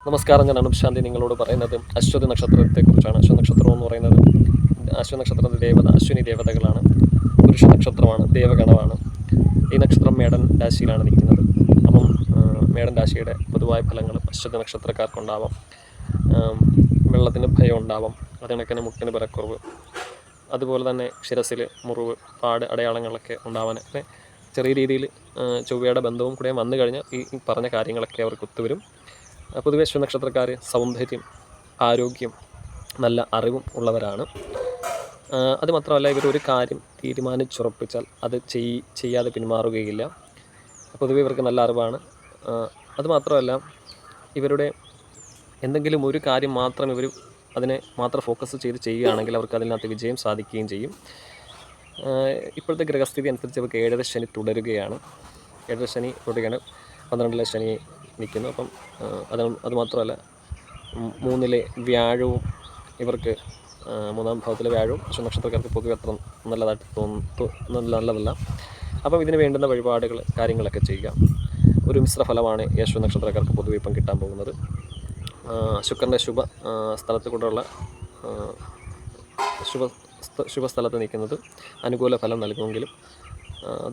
നമസ്കാരം, ഞാൻ അനുപ് നിങ്ങളോട് പറയുന്നത് അശ്വതി നക്ഷത്രത്തെക്കുറിച്ചാണ്. അശ്വതി നക്ഷത്രം എന്ന് പറയുന്നത് അശ്വതി നക്ഷത്രത്തിൻ്റെ ദേവത അശ്വിനി ദേവതകളാണ്. പുരുഷ നക്ഷത്രമാണ്, ദേവഗണമാണ്. ഈ നക്ഷത്രം മേടൻ രാശിയിലാണ് നിൽക്കുന്നത്. അപ്പം മേടൻ രാശിയുടെ പൊതുവായ ഫലങ്ങളും അശ്വതി നക്ഷത്രക്കാർക്കുണ്ടാവാം. വെള്ളത്തിന് ഭയം ഉണ്ടാവാം, അതിനൊക്കെ മുട്ടിന് ബലക്കുറവ്, അതുപോലെ തന്നെ ശിരസിൽ മുറിവ്, പാട്, അടയാളങ്ങളൊക്കെ ഉണ്ടാവാനൊക്കെ ചെറിയ രീതിയിൽ ചൊവ്വയുടെ ബന്ധവും കൂടെ വന്നു കഴിഞ്ഞാൽ ഈ പറഞ്ഞ കാര്യങ്ങളൊക്കെ അവർക്ക് ഒത്തുവരും. പൊതുവെ നക്ഷത്രക്കാർ സൗന്ദര്യം, ആരോഗ്യം, നല്ല അറിവും ഉള്ളവരാണ്. അതുമാത്രമല്ല, ഇവരൊരു കാര്യം തീരുമാനിച്ചുറപ്പിച്ചാൽ അത് ചെയ്യാതെ പിന്മാറുകയില്ല. പൊതുവെ ഇവർക്ക് നല്ല അറിവാണ്. അതുമാത്രമല്ല, ഇവരുടെ എന്തെങ്കിലും ഒരു കാര്യം മാത്രം ഇവർ അതിനെ മാത്രം ഫോക്കസ് ചെയ്ത് ചെയ്യുകയാണെങ്കിൽ അവർക്ക് അതിനകത്ത് വിജയം സാധിക്കുകയും ചെയ്യും. ഇപ്പോഴത്തെ ഗ്രഹസ്ഥിതി അനുസരിച്ച് അവർക്ക് 7ര ശനി തുടരുകയാണ്. 7ര ശനി തുടരുകയാണ്, 12ലെ ശനി നിൽക്കുന്നു. അപ്പം അതുമാത്രമല്ല, 3ലെ വ്യാഴവും ഇവർക്ക് 3ാം ഭാവത്തിലെ വ്യാഴവും നക്ഷത്രക്കാർക്ക് പൊതുവെ അത്ര നല്ലതായിട്ട് നല്ലതല്ല. അപ്പം ഇതിന് വേണ്ടുന്ന വഴിപാടുകൾ കാര്യങ്ങളൊക്കെ ചെയ്യുക. ഒരു മിശ്ര ഫലമാണ് നക്ഷത്രക്കാർക്ക് പൊതുവെ ഇപ്പം കിട്ടാൻ പോകുന്നത്. ശുക്രൻ്റെ സ്ഥലത്ത് കൂടെയുള്ള ശുഭസ്ഥലത്ത് നിൽക്കുന്നത് അനുകൂല ഫലം നൽകുമെങ്കിലും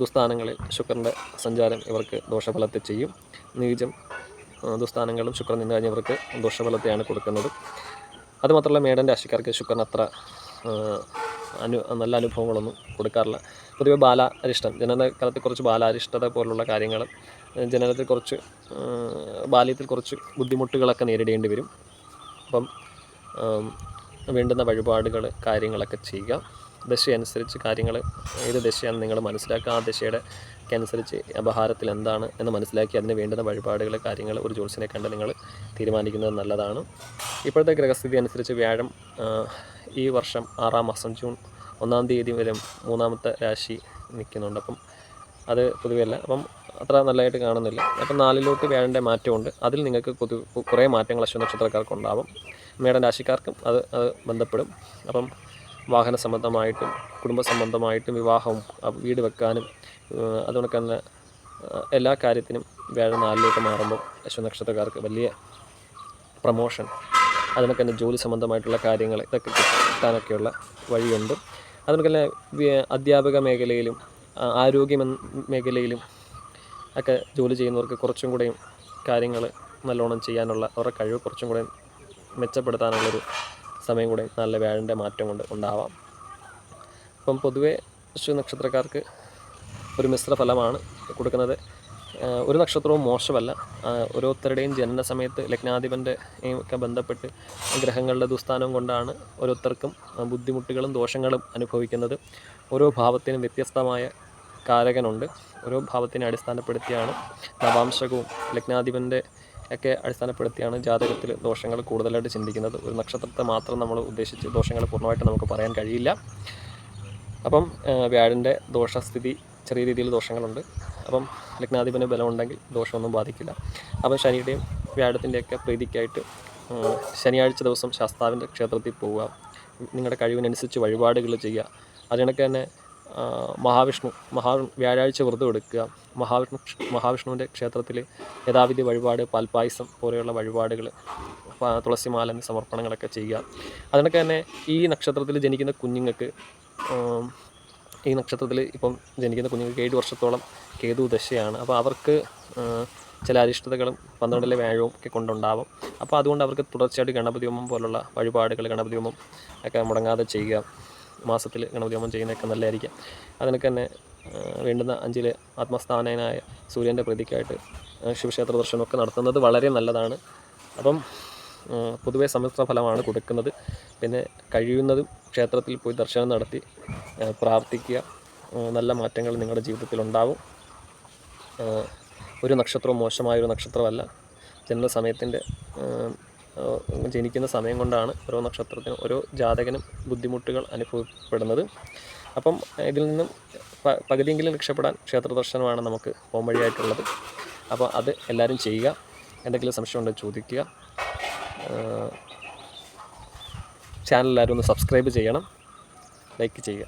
ദുസ്ഥാനങ്ങളിൽ ശുക്രൻ്റെ സഞ്ചാരം ഇവർക്ക് ദോഷഫലത്തെ ചെയ്യും. നീചം ദുസ്ഥാനങ്ങളും ശുക്രൻ നിന്ന് കഴിഞ്ഞ് ഇവർക്ക് ദോഷഫലത്തെയാണ് കൊടുക്കുന്നത്. അതുമാത്രമല്ല, മേടൻ രാശിക്കാർക്ക് ശുക്രൻ അത്ര നല്ല അനുഭവങ്ങളൊന്നും കൊടുക്കാറില്ല. പൊതുവെ ബാലാരിഷ്ടം, ജനനകാലത്ത് കുറച്ച് ബാലാരിഷ്ടത പോലുള്ള കാര്യങ്ങൾ, ജനനത്തിൽ കുറച്ച് ബാല്യത്തിൽ കുറച്ച് ബുദ്ധിമുട്ടുകളൊക്കെ നേരിടേണ്ടി വരും. അപ്പം വേണ്ടുന്ന വഴിപാടുകൾ കാര്യങ്ങളൊക്കെ ചെയ്യുക. ദശയനുസരിച്ച് കാര്യങ്ങൾ, ഏത് ദശയാണെന്ന് നിങ്ങൾ മനസ്സിലാക്കുക. ആ ദശയുടെ അനുസരിച്ച് അപഹാരത്തിൽ എന്താണ് എന്ന് മനസ്സിലാക്കി അതിന് വേണ്ടുന്ന വഴിപാടുകൾ കാര്യങ്ങൾ ഒരു ജ്യോത്സ്യനെ കണ്ട് നിങ്ങൾ തീരുമാനിക്കുന്നത് നല്ലതാണ്. ഇപ്പോഴത്തെ ഗ്രഹസ്ഥിതി അനുസരിച്ച് വ്യാഴം ഈ വർഷം 6ാം മാസം ജൂൺ 1-ാം തീയതി വരെ 3ാമത്തെ രാശി നിൽക്കുന്നുണ്ട്. അപ്പം അത് പൊതുവെയല്ല, അപ്പം അത്ര നല്ലതായിട്ട് കാണുന്നില്ല. അപ്പം 4ലോട്ട് വ്യാഴൻ്റെ മാറ്റമുണ്ട്. അതിൽ നിങ്ങൾക്ക് കുറേ മാറ്റങ്ങൾ നക്ഷത്രക്കാർക്കുണ്ടാവും. മേടൻ രാശിക്കാർക്കും അത് ബന്ധപ്പെടും. അപ്പം വാഹന സംബന്ധമായിട്ടും കുടുംബ സംബന്ധമായിട്ടും വിവാഹവും വീട് വെക്കാനും അതുകൊണ്ട് തന്നെ എല്ലാ കാര്യത്തിനും വ്യാഴം 4ലോട്ട് മാറുമ്പോൾ നക്ഷത്രക്കാർക്ക് വലിയ പ്രമോഷൻ, അതിനൊക്കെ തന്നെ ജോലി സംബന്ധമായിട്ടുള്ള കാര്യങ്ങൾ ഇതൊക്കെ കിട്ടാനൊക്കെയുള്ള വഴിയുണ്ട്. അതുകൊണ്ട് തന്നെ അധ്യാപക മേഖലയിലും ആരോഗ്യ മേഖലയിലും ഒക്കെ ജോലി ചെയ്യുന്നവർക്ക് കുറച്ചും കൂടെയും കാര്യങ്ങൾ നല്ലോണം ചെയ്യാനുള്ള അവരുടെ കഴിവ് കുറച്ചും കൂടെ മെച്ചപ്പെടുത്താനുള്ളൊരു സമയം കൂടെ നല്ല വ്യാഴൻ്റെ മാറ്റം കൊണ്ട് ഉണ്ടാവാം. അപ്പം പൊതുവെ നക്ഷത്രക്കാർക്ക് ഒരു മിശ്ര ഫലമാണ് കൊടുക്കുന്നത്. ഒരു നക്ഷത്രവും മോശമല്ല. ഓരോരുത്തരുടെയും ജനന സമയത്ത് ലഗ്നാധിപൻ്റെ ഒക്കെ ബന്ധപ്പെട്ട് ഗ്രഹങ്ങളുടെ ദുസ്ഥാനം കൊണ്ടാണ് ഓരോരുത്തർക്കും ബുദ്ധിമുട്ടുകളും ദോഷങ്ങളും അനുഭവിക്കുന്നത്. ഓരോ ഭാവത്തിനും വ്യത്യസ്തമായ കാരകനുണ്ട്. ഓരോ ഭാവത്തിനെ അടിസ്ഥാനപ്പെടുത്തിയാണ് നവാംശകവും ലഗ്നാധിപൻ്റെ ഒക്കെ അടിസ്ഥാനപ്പെടുത്തിയാണ് ജാതകത്തിൽ ദോഷങ്ങൾ കൂടുതലായിട്ട് ചിന്തിക്കുന്നത്. ഒരു നക്ഷത്രത്തെ മാത്രം നമ്മൾ ഉദ്ദേശിച്ച് ദോഷങ്ങൾ പൂർണ്ണമായിട്ട് നമുക്ക് പറയാൻ കഴിയില്ല. അപ്പം വ്യാഴൻ്റെ ദോഷസ്ഥിതി ചെറിയ രീതിയിൽ ദോഷങ്ങളുണ്ട്. അപ്പം ലഗ്നാധിപന് ബലമുണ്ടെങ്കിൽ ദോഷമൊന്നും ബാധിക്കില്ല. അപ്പം ശനിയുടെയും വ്യാഴത്തിൻ്റെയൊക്കെ പ്രീതിക്കായിട്ട് ശനിയാഴ്ച ദിവസം ശാസ്താവിൻ്റെ ക്ഷേത്രത്തിൽ പോവുക, നിങ്ങളുടെ കഴിവിനനുസരിച്ച് വഴിപാടുകൾ ചെയ്യുക. അതിനൊക്കെ തന്നെ വ്യാഴാഴ്ച വ്രതം എടുക്കുക. മഹാവിഷ്ണുവിൻ്റെ ക്ഷേത്രത്തിൽ യഥാവിധി വഴിപാട്, പാൽപ്പായസം പോലെയുള്ള വഴിപാടുകൾ, തുളസിമാല സമർപ്പണങ്ങളൊക്കെ ചെയ്യുക. അതിനൊക്കെ തന്നെ ഈ നക്ഷത്രത്തിൽ ജനിക്കുന്ന കുഞ്ഞുങ്ങൾക്ക്, ഈ നക്ഷത്രത്തിൽ ഇപ്പം ജനിക്കുന്ന കുഞ്ഞുങ്ങൾക്ക് 7 വർഷത്തോളം കേതു ദശയാണ്. അപ്പോൾ അവർക്ക് ചില അരിഷ്ടതകളും 12ലെ വ്യാഴവും ഒക്കെ കൊണ്ടുണ്ടാവും. അപ്പോൾ അതുകൊണ്ട് അവർക്ക് തുടർച്ചയായിട്ട് ഗണപതി ഹോമം പോലുള്ള വഴിപാടുകൾ, ഗണപതി ഹോമം ഒക്കെ മുടങ്ങാതെ ചെയ്യുക. മാസത്തിൽ ഗണപതി ഹോമം ചെയ്യുന്നതൊക്കെ നല്ലതായിരിക്കും. അതിനൊക്കെ തന്നെ വേണ്ടുന്ന 5ലെ ആത്മസ്ഥാനനായ സൂര്യൻ്റെ പ്രീതിക്കായിട്ട് ശിവക്ഷേത്ര ദർശനമൊക്കെ നടത്തുന്നത് വളരെ നല്ലതാണ്. അപ്പം പൊതുവെ സമ്മിശ്ര ഫലമാണ് കൊടുക്കുന്നത്. പിന്നെ കഴിയുന്നതും ക്ഷേത്രത്തിൽ പോയി ദർശനം നടത്തി പ്രാർത്ഥിക്കുക. നല്ല മാറ്റങ്ങൾ നിങ്ങളുടെ ജീവിതത്തിലുണ്ടാവും. ഒരു നക്ഷത്രവും മോശമായൊരു നക്ഷത്രമല്ല. ജനന ജനിക്കുന്ന സമയം കൊണ്ടാണ് ഓരോ നക്ഷത്രത്തിനും ഓരോ ജാതകനും ബുദ്ധിമുട്ടുകൾ അനുഭവപ്പെടുന്നത്. അപ്പം ഇതിൽ നിന്നും പകുതിയെങ്കിലും രക്ഷപ്പെടാൻ ക്ഷേത്ര ദർശനമാണ് നമുക്ക് പോംവഴിയായിട്ടുള്ളത്. അപ്പോൾ അത് എല്ലാവരും ചെയ്യുക. എന്തെങ്കിലും സംശയം ഉണ്ടെങ്കിൽ ചോദിക്കുക. ചാനൽ എല്ലാവരും ഒന്ന് സബ്സ്ക്രൈബ് ചെയ്യണം, ലൈക്ക് ചെയ്യുക.